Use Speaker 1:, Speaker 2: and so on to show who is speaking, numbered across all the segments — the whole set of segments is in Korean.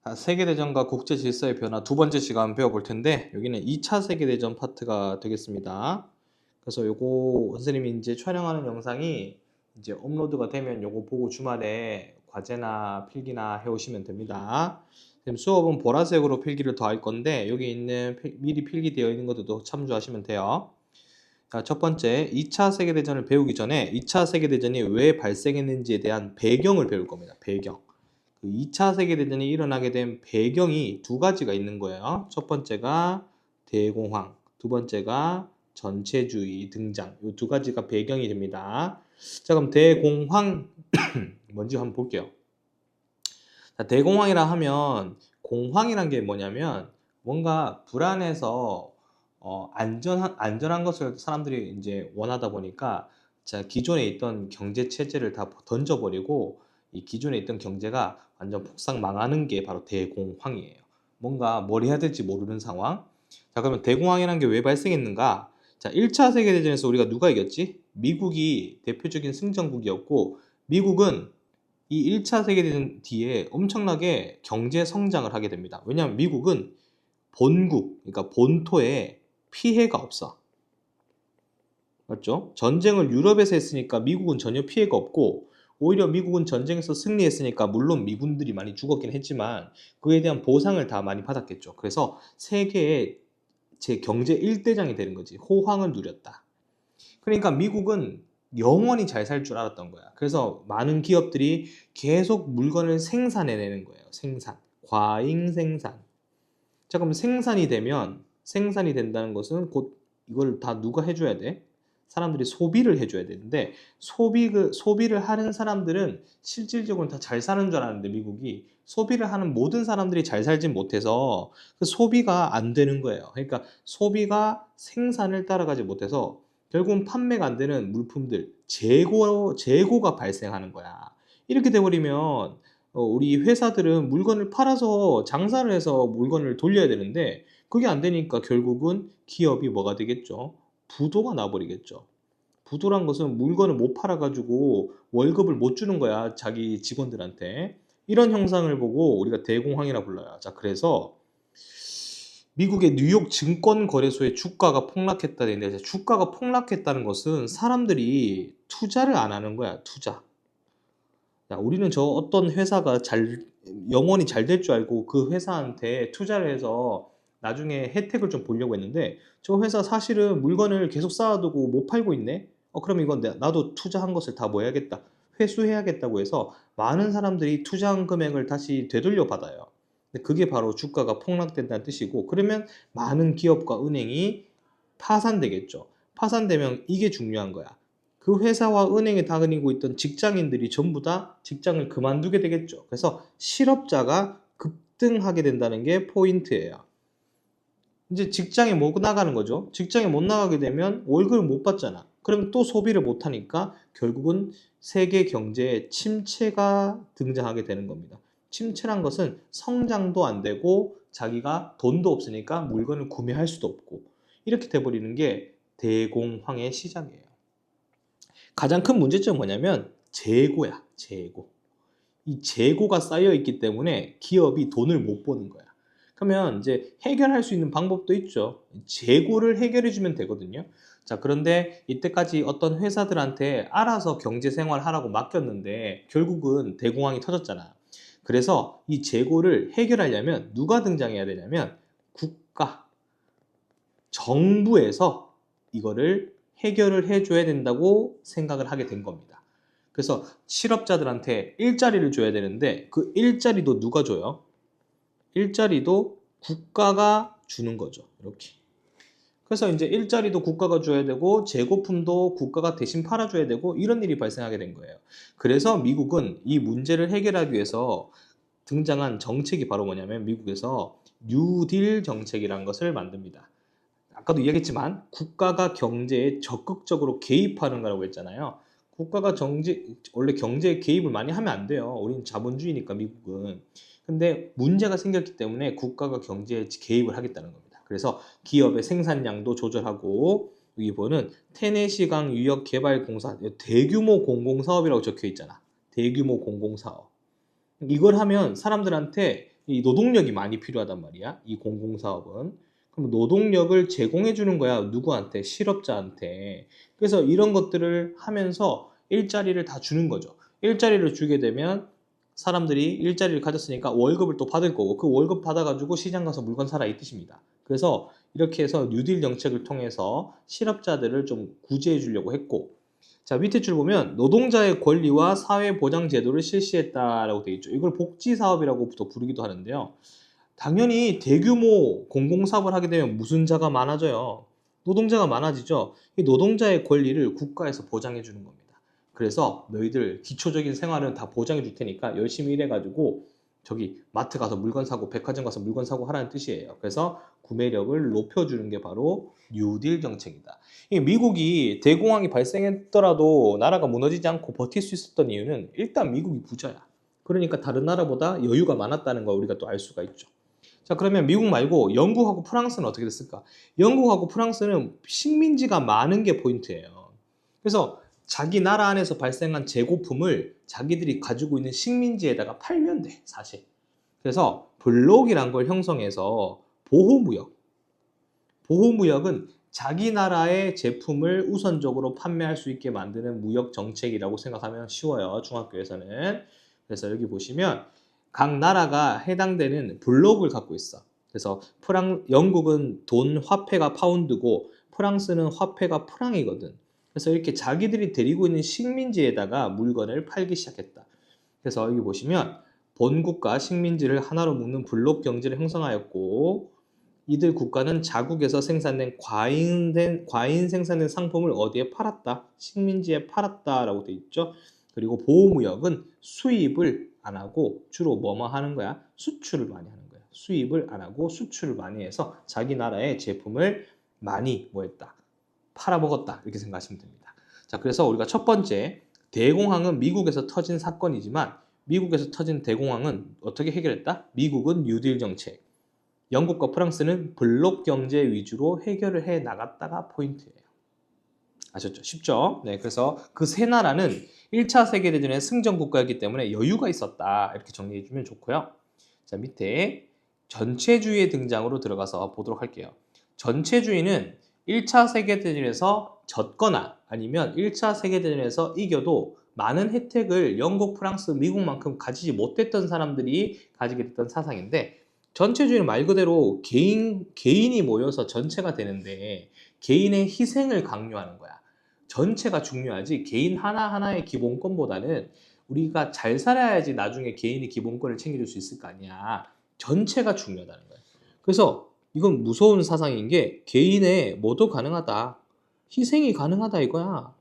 Speaker 1: 세계대전과 국제질서의 변화 두 번째 시간 배워볼 텐데 여기는 2차 세계대전 파트가 되겠습니다. 그래서 요거 선생님이 이제 촬영하는 영상이 이제 업로드가 되면 요거 보고 주말에 과제나 필기나 해오시면 됩니다. 지금 수업은 보라색으로 필기를 더 할 건데 여기 있는 미리 필기되어 있는 것들도 참조하시면 돼요. 자, 첫 번째 2차 세계대전을 배우기 전에 2차 세계대전이 왜 발생했는지에 대한 배경을 배울 겁니다. 배경. 그 2차 세계대전이 일어나게 된 배경이 두 가지가 있는 거예요. 첫 번째가 대공황, 두 번째가 전체주의 등장. 이 두 가지가 배경이 됩니다. 자, 그럼 대공황 뭔지 한번 볼게요. 자, 대공황이라 하면 공황이란 게 뭐냐면 뭔가 불안해서 안전한 것을 사람들이 이제 원하다 보니까 자, 기존에 있던 경제 체제를 다 던져버리고 이 기존에 있던 경제가 완전 폭삭 망하는 게 바로 대공황이에요. 뭔가 뭘 해야 될지 모르는 상황. 자, 그러면 대공황이라는 게 왜 발생했는가? 자, 1차 세계대전에서 우리가 누가 이겼지? 미국이 대표적인 승전국이었고 미국은 이 1차 세계대전 뒤에 엄청나게 경제 성장을 하게 됩니다. 왜냐하면 미국은 본국, 그러니까 본토에 피해가 없어. 맞죠? 전쟁을 유럽에서 했으니까 미국은 전혀 피해가 없고 오히려 미국은 전쟁에서 승리했으니까 물론 미군들이 많이 죽었긴 했지만 그에 대한 보상을 다 많이 받았겠죠. 그래서 세계의 제 경제 1대장이 되는 거지. 호황을 누렸다. 그러니까 미국은 영원히 잘 살 줄 알았던 거야. 그래서 많은 기업들이 계속 물건을 생산해내는 거예요. 생산. 과잉 생산. 자, 그럼 생산이 된다는 것은 곧 이걸 다 누가 해줘야 돼? 사람들이 소비를 해줘야 되는데 소비를 하는 사람들은 실질적으로 다 잘 사는 줄 알았는데 미국이 소비를 하는 모든 사람들이 잘 살진 못해서 그 소비가 안 되는 거예요. 그러니까 소비가 생산을 따라가지 못해서 결국은 판매가 안 되는 물품들 재고가 발생하는 거야. 이렇게 돼버리면 우리 회사들은 물건을 팔아서 장사를 해서 물건을 돌려야 되는데 그게 안 되니까 결국은 기업이 뭐가 되겠죠? 부도가 나버리겠죠. 부도란 것은 물건을 못 팔아가지고 월급을 못 주는 거야. 자기 직원들한테. 이런 형상을 보고 우리가 대공황이라 불러요. 자, 그래서 미국의 뉴욕 증권거래소의 주가가 폭락했다 되는데 주가가 폭락했다는 것은 사람들이 투자를 안 하는 거야. 투자. 야, 우리는 저 어떤 회사가 영원히 잘 될 줄 알고 그 회사한테 투자를 해서 나중에 혜택을 좀 보려고 했는데 저 회사 사실은 물건을 계속 쌓아두고 못 팔고 있네? 그럼 이건 나도 투자한 것을 다 뭐 해야겠다. 회수해야겠다고 해서 많은 사람들이 투자한 금액을 다시 되돌려 받아요. 근데 그게 바로 주가가 폭락된다는 뜻이고 그러면 많은 기업과 은행이 파산되겠죠. 파산되면 이게 중요한 거야. 그 회사와 은행에 다니고 있던 직장인들이 전부 다 직장을 그만두게 되겠죠. 그래서 실업자가 급등하게 된다는 게 포인트예요. 이제 직장에 못 나가는 거죠. 직장에 못 나가게 되면 월급을 못 받잖아. 그럼 또 소비를 못 하니까 결국은 세계 경제에 침체가 등장하게 되는 겁니다. 침체란 것은 성장도 안 되고 자기가 돈도 없으니까 물건을 구매할 수도 없고 이렇게 돼버리는 게 대공황의 시작이에요. 가장 큰 문제점은 뭐냐면 재고야, 재고. 이 재고가 쌓여 있기 때문에 기업이 돈을 못 버는 거야. 그러면 이제 해결할 수 있는 방법도 있죠. 재고를 해결해 주면 되거든요. 자, 그런데 이때까지 어떤 회사들한테 알아서 경제 생활 하라고 맡겼는데 결국은 대공황이 터졌잖아. 그래서 이 재고를 해결하려면 누가 등장해야 되냐면 국가, 정부에서 이거를 해결을 해줘야 된다고 생각을 하게 된 겁니다. 그래서 실업자들한테 일자리를 줘야 되는데 그 일자리도 누가 줘요? 일자리도 국가가 주는 거죠. 이렇게. 그래서 이제 일자리도 국가가 줘야 되고 재고품도 국가가 대신 팔아줘야 되고 이런 일이 발생하게 된 거예요. 그래서 미국은 이 문제를 해결하기 위해서 등장한 정책이 바로 뭐냐면 미국에서 뉴딜 정책이라는 것을 만듭니다. 아까도 이야기했지만 국가가 경제에 적극적으로 개입하는 거라고 했잖아요. 국가가 원래 경제에 개입을 많이 하면 안 돼요. 우리는 자본주의니까 미국은. 근데 문제가 생겼기 때문에 국가가 경제에 개입을 하겠다는 겁니다. 그래서 기업의 생산량도 조절하고 여기 보는 테네시강 유역개발공사 대규모 공공사업이라고 적혀 있잖아. 대규모 공공사업. 이걸 하면 사람들한테 이 노동력이 많이 필요하단 말이야. 이 공공사업은. 그럼 노동력을 제공해 주는 거야. 누구한테? 실업자한테. 그래서 이런 것들을 하면서 일자리를 다 주는 거죠. 일자리를 주게 되면 사람들이 일자리를 가졌으니까 월급을 또 받을 거고 그 월급 받아가지고 시장 가서 물건 사라 이 뜻입니다. 그래서 이렇게 해서 뉴딜 정책을 통해서 실업자들을 좀 구제해 주려고 했고 자 밑에 줄 보면 노동자의 권리와 사회보장 제도를 실시했다라고 되어 있죠. 이걸 복지사업이라고도 부르기도 하는데요. 당연히 대규모 공공사업을 하게 되면 무슨 자가 많아져요? 노동자가 많아지죠. 이 노동자의 권리를 국가에서 보장해 주는 겁니다. 그래서 너희들 기초적인 생활은 다 보장해 줄 테니까 열심히 일해가지고 저기 마트 가서 물건 사고 백화점 가서 물건 사고 하라는 뜻이에요. 그래서 구매력을 높여주는 게 바로 뉴딜 정책이다. 이 미국이 대공황이 발생했더라도 나라가 무너지지 않고 버틸 수 있었던 이유는 일단 미국이 부자야. 그러니까 다른 나라보다 여유가 많았다는 걸 우리가 또 알 수가 있죠. 자, 그러면 미국 말고 영국하고 프랑스는 어떻게 됐을까? 영국하고 프랑스는 식민지가 많은 게 포인트예요. 그래서 자기 나라 안에서 발생한 재고품을 자기들이 가지고 있는 식민지에다가 팔면 돼, 사실. 그래서 블록이란 걸 형성해서 보호무역. 보호무역은 자기 나라의 제품을 우선적으로 판매할 수 있게 만드는 무역 정책이라고 생각하면 쉬워요, 중학교에서는. 그래서 여기 보시면 각 나라가 해당되는 블록을 갖고 있어. 그래서 영국은 돈 화폐가 파운드고 프랑스는 화폐가 프랑이거든. 그래서 이렇게 자기들이 데리고 있는 식민지에다가 물건을 팔기 시작했다. 그래서 여기 보시면 본국과 식민지를 하나로 묶는 블록 경제를 형성하였고 이들 국가는 자국에서 생산된 과인 생산된 상품을 어디에 팔았다? 식민지에 팔았다라고 돼 있죠. 그리고 보호무역은 수입을 안 하고 주로 뭐뭐 하는 거야? 수출을 많이 하는 거야. 수입을 안 하고 수출을 많이 해서 자기 나라의 제품을 많이 뭐 했다? 팔아먹었다. 이렇게 생각하시면 됩니다. 자, 그래서 우리가 첫 번째 대공황은 미국에서 터진 사건이지만 미국에서 터진 대공황은 어떻게 해결했다? 미국은 뉴딜 정책. 영국과 프랑스는 블록 경제 위주로 해결을 해 나갔다가 포인트예요. 아셨죠? 쉽죠? 네, 그래서 그 세 나라는 1차 세계대전의 승전 국가였기 때문에 여유가 있었다. 이렇게 정리해 주면 좋고요. 자, 밑에 전체주의의 등장으로 들어가서 보도록 할게요. 전체주의는 1차 세계대전에서 졌거나 아니면 1차 세계대전에서 이겨도 많은 혜택을 영국, 프랑스, 미국만큼 가지지 못했던 사람들이 가지게 됐던 사상인데 전체주의는 말 그대로 개인이 모여서 전체가 되는데 개인의 희생을 강요하는 거야. 전체가 중요하지 개인 하나하나의 기본권보다는 우리가 잘 살아야지 나중에 개인의 기본권을 챙겨줄 수 있을 거 아니야. 전체가 중요하다는 거야. 그래서 이건 무서운 사상인 게 개인의 뭐도 가능하다. 희생이 가능하다 이거야.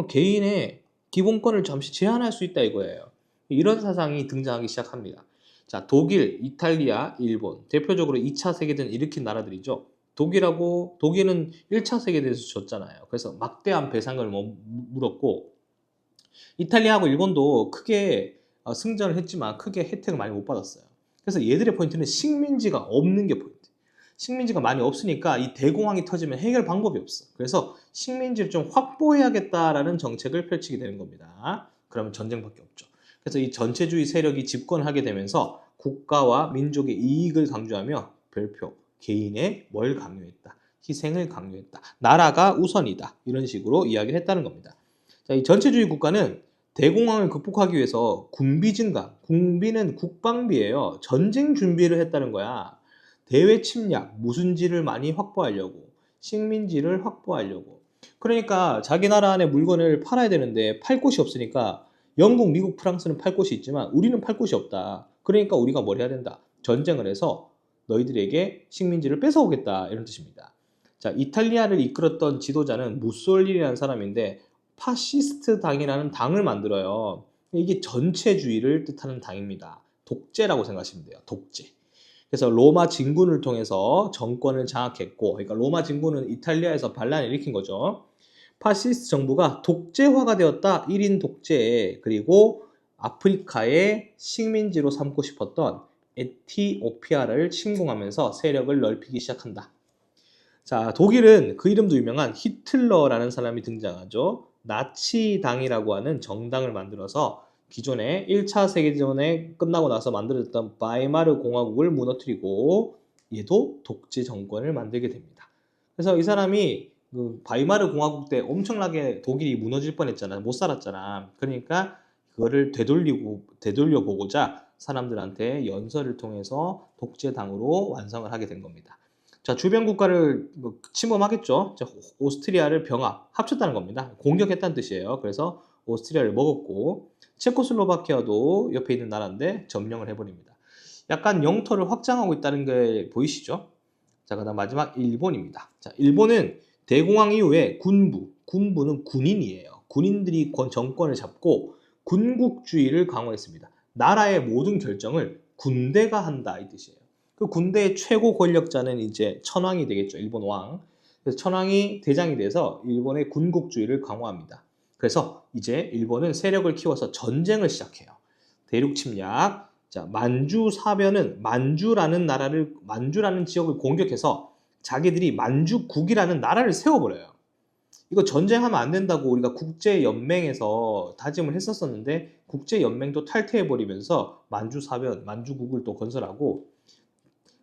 Speaker 1: 개인의 기본권을 잠시 제한할 수 있다 이거예요. 이런 사상이 등장하기 시작합니다. 자, 독일, 이탈리아, 일본 대표적으로 2차 세계대전 일으킨 나라들이죠. 독일은 1차 세계대전에서 졌잖아요. 그래서 막대한 배상을 물었고 이탈리아하고 일본도 크게 승전을 했지만 크게 혜택을 많이 못 받았어요. 그래서 얘들의 포인트는 식민지가 없는 게 포인트. 식민지가 많이 없으니까 이 대공황이 터지면 해결 방법이 없어. 그래서 식민지를 좀 확보해야겠다라는 정책을 펼치게 되는 겁니다. 그러면 전쟁밖에 없죠. 그래서 이 전체주의 세력이 집권하게 되면서 국가와 민족의 이익을 강조하며 별표, 개인의 뭘 강요했다. 희생을 강요했다. 나라가 우선이다. 이런 식으로 이야기를 했다는 겁니다. 자, 이 전체주의 국가는 대공황을 극복하기 위해서 군비 증강, 군비는 국방비예요. 전쟁 준비를 했다는 거야. 대외 침략, 무순지를 많이 확보하려고, 식민지를 확보하려고. 그러니까 자기 나라 안에 물건을 팔아야 되는데 팔 곳이 없으니까 영국, 미국, 프랑스는 팔 곳이 있지만 우리는 팔 곳이 없다. 그러니까 우리가 뭘 해야 된다? 전쟁을 해서 너희들에게 식민지를 뺏어오겠다. 이런 뜻입니다. 자, 이탈리아를 이끌었던 지도자는 무솔리니라는 사람인데 파시스트 당이라는 당을 만들어요. 이게 전체주의를 뜻하는 당입니다. 독재라고 생각하시면 돼요. 독재. 그래서 로마 진군을 통해서 정권을 장악했고, 그러니까 로마 진군은 이탈리아에서 반란을 일으킨 거죠. 파시스트 정부가 독재화가 되었다. 1인 독재. 그리고 아프리카의 식민지로 삼고 싶었던 에티오피아를 침공하면서 세력을 넓히기 시작한다. 자, 독일은 그 이름도 유명한 히틀러라는 사람이 등장하죠. 나치당이라고 하는 정당을 만들어서 기존에 1차 세계대전에 끝나고 나서 만들어졌던 바이마르 공화국을 무너뜨리고 얘도 독재 정권을 만들게 됩니다. 그래서 이 사람이 그 바이마르 공화국 때 엄청나게 독일이 무너질 뻔했잖아. 못 살았잖아. 그러니까 그거를 되돌려 보고자 사람들한테 연설을 통해서 독재당으로 완성을 하게 된 겁니다. 자, 주변 국가를 뭐 침범하겠죠. 자, 오스트리아를 합쳤다는 겁니다. 공격했다는 뜻이에요. 그래서 오스트리아를 먹었고 체코슬로바키아도 옆에 있는 나라인데 점령을 해버립니다. 약간 영토를 확장하고 있다는 게 보이시죠? 자, 그다음 마지막 일본입니다. 자, 일본은 대공황 이후에 군부는 군인이에요. 군인들이 정권을 잡고 군국주의를 강화했습니다. 나라의 모든 결정을 군대가 한다 이 뜻이에요. 그 군대의 최고 권력자는 이제 천황이 되겠죠. 일본 왕. 그래서 천황이 대장이 돼서 일본의 군국주의를 강화합니다. 그래서 이제 일본은 세력을 키워서 전쟁을 시작해요. 대륙 침략. 자, 만주 사변은 만주라는 지역을 공격해서 자기들이 만주국이라는 나라를 세워버려요. 이거 전쟁하면 안 된다고 우리가 국제연맹에서 다짐을 했었었는데 국제연맹도 탈퇴해버리면서 만주사변, 만주국을 또 건설하고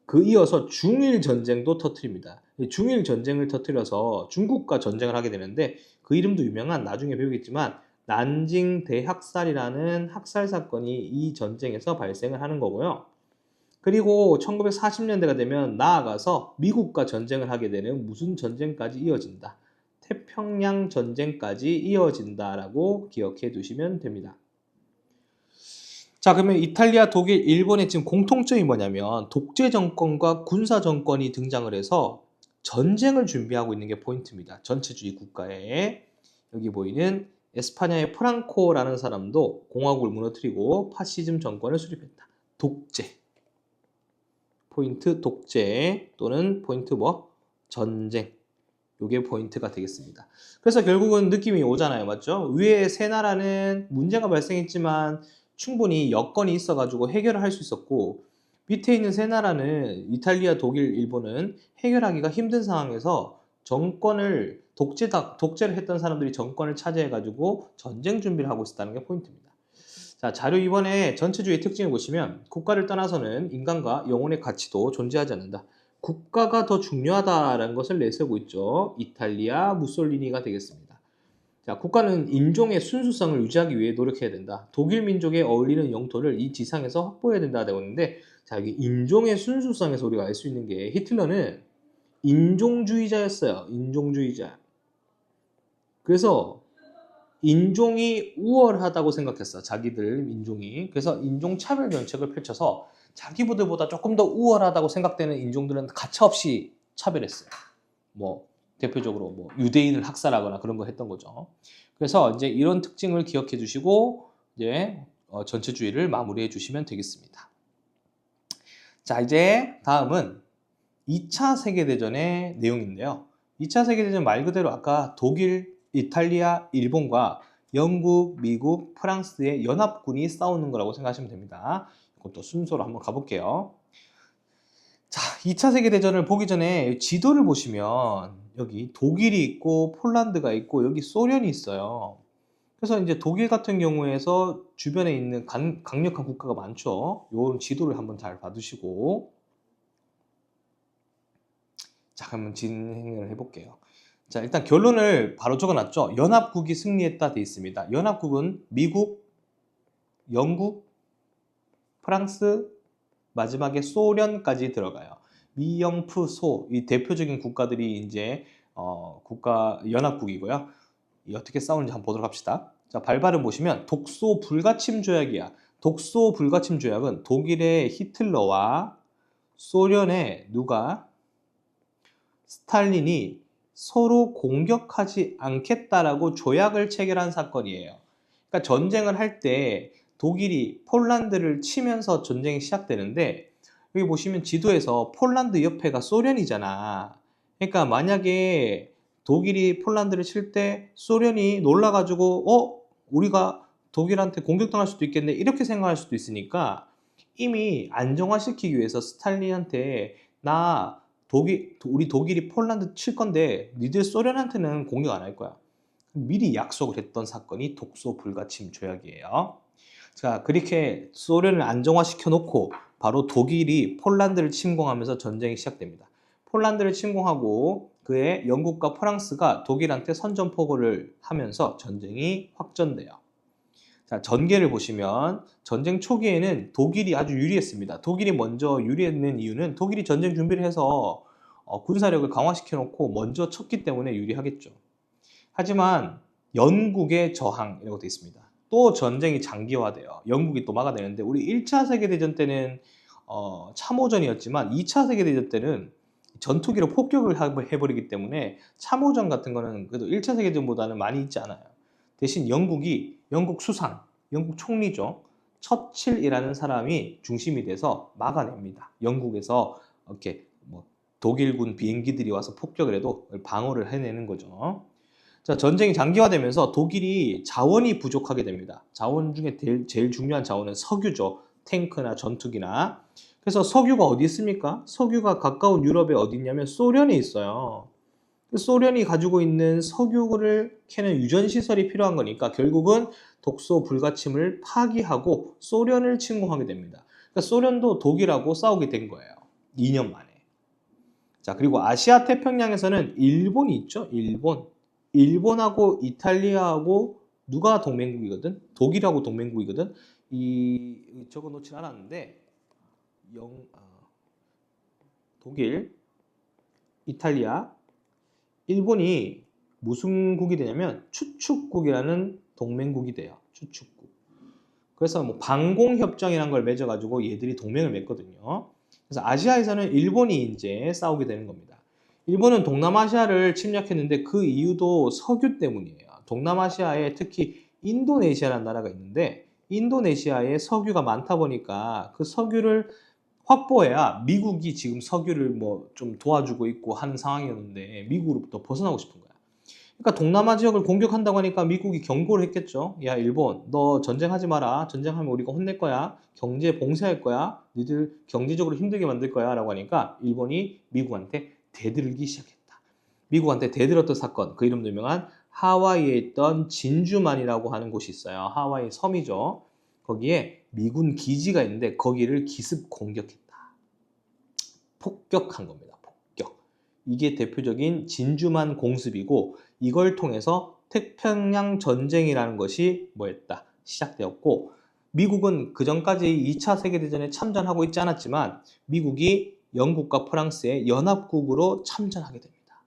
Speaker 1: 그 이어서 중일 전쟁도 터뜨립니다. 중일 전쟁을 터뜨려서 중국과 전쟁을 하게 되는데 그 이름도 유명한 나중에 배우겠지만 난징 대학살이라는 학살 사건이 이 전쟁에서 발생을 하는 거고요. 그리고 1940년대가 되면 나아가서 미국과 전쟁을 하게 되는 무슨 전쟁까지 이어진다. 태평양 전쟁까지 이어진다라고 기억해 두시면 됩니다. 자, 그러면 이탈리아, 독일, 일본의 지금 공통점이 뭐냐면 독재 정권과 군사 정권이 등장을 해서 전쟁을 준비하고 있는 게 포인트입니다. 전체주의 국가에 여기 보이는 에스파냐의 프랑코라는 사람도 공화국을 무너뜨리고 파시즘 정권을 수립했다. 독재. 포인트 독재 또는 포인트 뭐? 전쟁. 요게 포인트가 되겠습니다. 그래서 결국은 느낌이 오잖아요. 맞죠? 위에 세 나라는 문제가 발생했지만 충분히 여건이 있어가지고 해결을 할 수 있었고 밑에 있는 세 나라는 이탈리아, 독일, 일본은 해결하기가 힘든 상황에서 독재를 했던 사람들이 정권을 차지해가지고 전쟁 준비를 하고 있었다는 게 포인트입니다. 자, 자료 2번에 전체주의 특징을 보시면 국가를 떠나서는 인간과 영혼의 가치도 존재하지 않는다. 국가가 더 중요하다라는 것을 내세우고 있죠. 이탈리아 무솔리니가 되겠습니다. 자, 국가는 인종의 순수성을 유지하기 위해 노력해야 된다. 독일 민족에 어울리는 영토를 이 지상에서 확보해야 된다 되고 있는데 자, 여기 인종의 순수성에서 우리가 알 수 있는 게 히틀러는 인종주의자였어요. 인종주의자. 그래서 인종이 우월하다고 생각했어. 자기들 인종이. 그래서 인종차별 정책을 펼쳐서 자기들보다 조금 더 우월하다고 생각되는 인종들은 가차없이 차별했어요. 뭐 대표적으로 뭐 유대인을 학살하거나 그런 거 했던 거죠. 그래서 이제 이런 특징을 기억해 주시고 이제 전체주의를 마무리해 주시면 되겠습니다. 자, 이제 다음은 2차 세계대전의 내용인데요. 2차 세계대전 말 그대로 아까 독일, 이탈리아, 일본과 영국, 미국, 프랑스의 연합군이 싸우는 거라고 생각하시면 됩니다. 이것도 순서로 한번 가볼게요. 자, 2차 세계대전을 보기 전에 지도를 보시면 여기 독일이 있고 폴란드가 있고 여기 소련이 있어요. 그래서 이제 독일 같은 경우에서 주변에 있는 강력한 국가가 많죠. 요 지도를 한번 잘 봐두시고 자, 그러면 진행을 해볼게요. 자, 일단 결론을 바로 적어놨죠. 연합국이 승리했다 돼 있습니다. 연합국은 미국, 영국, 프랑스, 마지막에 소련까지 들어가요. 미영프소 이 대표적인 국가들이 이제 국가 연합국이고요. 어떻게 싸우는지 한번 보도록 합시다. 자, 발발을 보시면 독소 불가침 조약이야. 독소 불가침 조약은 독일의 히틀러와 소련의 누가 스탈린이 서로 공격하지 않겠다라고 조약을 체결한 사건이에요. 그러니까 전쟁을 할 때 독일이 폴란드를 치면서 전쟁이 시작되는데 여기 보시면 지도에서 폴란드 옆에가 소련이잖아. 그러니까 만약에 독일이 폴란드를 칠 때 소련이 놀라가지고 우리가 독일한테 공격당할 수도 있겠네 이렇게 생각할 수도 있으니까 이미 안정화시키기 위해서 스탈린한테 우리 독일이 폴란드 칠 건데 니들 소련한테는 공격 안 할 거야. 미리 약속을 했던 사건이 독소 불가침 조약이에요. 자, 그렇게 소련을 안정화시켜 놓고 바로 독일이 폴란드를 침공하면서 전쟁이 시작됩니다. 폴란드를 침공하고 그에 영국과 프랑스가 독일한테 선전포고를 하면서 전쟁이 확전돼요. 자, 전개를 보시면 전쟁 초기에는 독일이 아주 유리했습니다. 독일이 먼저 유리했는 이유는 독일이 전쟁 준비를 해서 군사력을 강화시켜 놓고 먼저 쳤기 때문에 유리하겠죠. 하지만 영국의 저항이라고 되어 있습니다. 또 전쟁이 장기화돼요. 영국이 또 막아내는데 우리 1차 세계대전 때는 참호전이었지만 2차 세계대전 때는 전투기로 폭격을 해버리기 때문에 참호전 같은 거는 그래도 1차 세계대전보다는 많이 있지 않아요. 대신 영국 수상, 영국 총리죠. 처칠이라는 사람이 중심이 돼서 막아냅니다. 영국에서 이렇게 뭐 독일군 비행기들이 와서 폭격을 해도 방어를 해내는 거죠. 자, 전쟁이 장기화되면서 독일이 자원이 부족하게 됩니다. 자원 중에 제일 중요한 자원은 석유죠. 탱크나 전투기나. 그래서 석유가 어디 있습니까? 석유가 가까운 유럽에 어디 있냐면 소련에 있어요. 소련이 가지고 있는 석유를 캐는 유전시설이 필요한 거니까 결국은 독소 불가침을 파기하고 소련을 침공하게 됩니다. 그러니까 소련도 독일하고 싸우게 된 거예요. 2년 만에. 자, 그리고 아시아 태평양에서는 일본이 있죠. 일본하고 이탈리아하고 누가 동맹국이거든? 독일하고 동맹국이거든? 적어 놓진 않았는데 독일, 이탈리아, 일본이 무슨 국이 되냐면 추축국이라는 동맹국이 돼요. 추축국. 그래서 뭐 방공협정이라는 걸 맺어가지고 얘들이 동맹을 맺거든요. 그래서 아시아에서는 일본이 이제 싸우게 되는 겁니다. 일본은 동남아시아를 침략했는데 그 이유도 석유 때문이에요. 동남아시아에 특히 인도네시아라는 나라가 있는데 인도네시아에 석유가 많다 보니까 그 석유를 확보해야 미국이 지금 석유를 뭐 좀 도와주고 있고 하는 상황이었는데 미국으로부터 벗어나고 싶은 거야. 그러니까 동남아 지역을 공격한다고 하니까 미국이 경고를 했겠죠. 야, 일본, 너 전쟁하지 마라. 전쟁하면 우리가 혼낼 거야. 경제 봉쇄할 거야. 니들 경제적으로 힘들게 만들 거야. 라고 하니까 일본이 미국한테 대들기 시작했다. 미국한테 대들었던 사건, 그 이름도 유명한 하와이에 있던 진주만이라고 하는 곳이 있어요. 하와이 섬이죠. 거기에 미군 기지가 있는데 거기를 기습 공격했다. 폭격한 겁니다. 폭격. 이게 대표적인 진주만 공습이고 이걸 통해서 태평양 전쟁이라는 것이 뭐였다? 시작되었고 미국은 그전까지 2차 세계대전에 참전하고 있지 않았지만 미국이 영국과 프랑스의 연합국으로 참전하게 됩니다.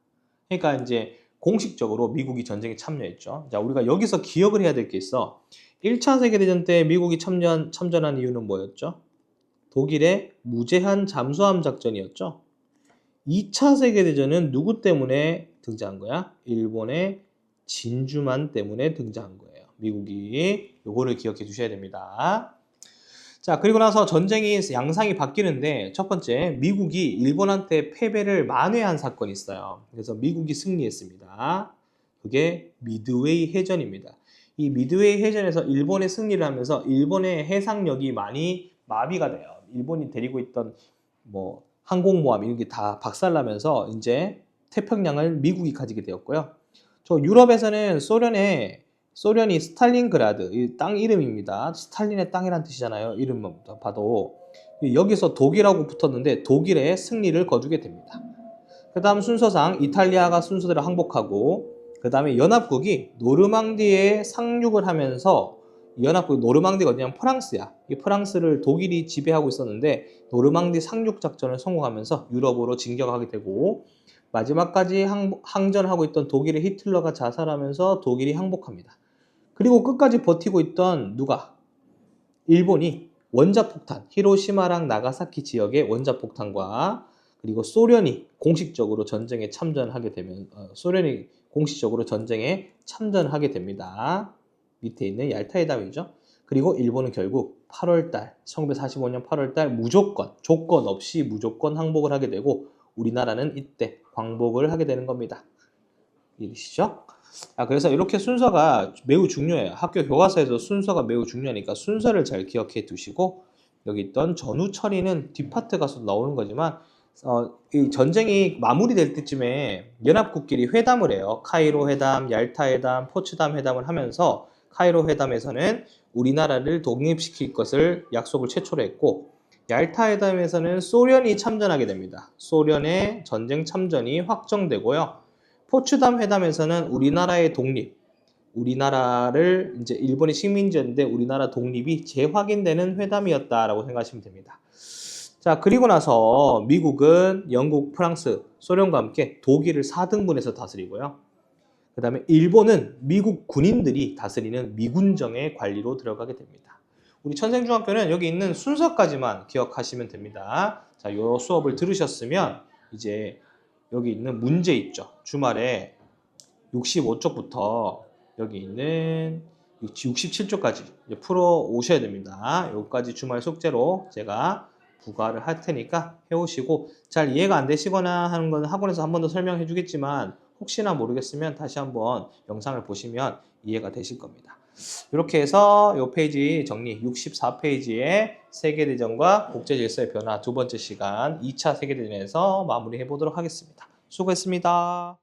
Speaker 1: 그러니까 이제 공식적으로 미국이 전쟁에 참여했죠. 자, 우리가 여기서 기억을 해야 될 게 있어. 1차 세계대전 때 미국이 참전한 이유는 뭐였죠? 독일의 무제한 잠수함 작전이었죠. 2차 세계대전은 누구 때문에 등장한 거야? 일본의 진주만 때문에 등장한 거예요. 미국이 요거를 기억해 주셔야 됩니다. 자, 그리고 나서 전쟁이 양상이 바뀌는데 첫 번째, 미국이 일본한테 패배를 만회한 사건이 있어요. 그래서 미국이 승리했습니다. 그게 미드웨이 해전입니다. 이 미드웨이 해전에서 일본의 승리를 하면서 일본의 해상력이 많이 마비가 돼요. 일본이 데리고 있던 뭐 항공모함 이런 게 다 박살나면서 이제 태평양을 미국이 가지게 되었고요. 저 유럽에서는 소련이 스탈린그라드, 이 땅 이름입니다. 스탈린의 땅이란 뜻이잖아요. 이름만 봐도. 여기서 독일하고 붙었는데 독일의 승리를 거두게 됩니다. 그 다음 순서상 이탈리아가 순서대로 항복하고 그 다음에 연합국이 노르망디에 상륙을 하면서 연합국 노르망디가 어디냐면 프랑스야. 이 프랑스를 독일이 지배하고 있었는데 노르망디 상륙 작전을 성공하면서 유럽으로 진격하게 되고 마지막까지 항전하고 있던 독일의 히틀러가 자살하면서 독일이 항복합니다. 그리고 끝까지 버티고 있던 누가? 일본이 원자폭탄, 히로시마랑 나가사키 지역의 원자폭탄과 그리고 소련이 공식적으로 전쟁에 참전하게 되면 소련이 공식적으로 전쟁에 참전하게 됩니다. 밑에 있는 얄타회담이죠. 그리고 일본은 결국 8월달 1945년 8월달 무조건 조건 없이 무조건 항복을 하게 되고 우리나라는 이때 광복을 하게 되는 겁니다. 이해되시죠? 그래서 이렇게 순서가 매우 중요해요. 학교 교과서에서 순서가 매우 중요하니까 순서를 잘 기억해 두시고 여기 있던 전후 처리는 뒷파트 가서 나오는 거지만 이 전쟁이 마무리될 때쯤에 연합국끼리 회담을 해요. 카이로 회담, 얄타 회담, 포츠담 회담을 하면서 카이로 회담에서는 우리나라를 독립시킬 것을 약속을 최초로 했고, 얄타 회담에서는 소련이 참전하게 됩니다. 소련의 전쟁 참전이 확정되고요. 포츠담 회담에서는 우리나라의 독립, 우리나라를 이제 일본이 식민지였는데 우리나라 독립이 재확인되는 회담이었다라고 생각하시면 됩니다. 자, 그리고 나서 미국은 영국, 프랑스, 소련과 함께 독일을 4등분해서 다스리고요. 그 다음에 일본은 미국 군인들이 다스리는 미군정의 관리로 들어가게 됩니다. 우리 천생중학교는 여기 있는 순서까지만 기억하시면 됩니다. 자, 요 수업을 들으셨으면 이제 여기 있는 문제 있죠. 주말에 65쪽부터 여기 있는 67쪽까지 풀어 오셔야 됩니다. 여기까지 주말 숙제로 제가 부과를 할 테니까 해오시고, 잘 이해가 안 되시거나 하는 건 학원에서 한 번 더 설명해 주겠지만 혹시나 모르겠으면 다시 한번 영상을 보시면 이해가 되실 겁니다. 이렇게 해서 이 페이지 정리, 64페이지에 세계대전과 국제질서의 변화 두 번째 시간 2차 세계대전에서 마무리해 보도록 하겠습니다. 수고했습니다.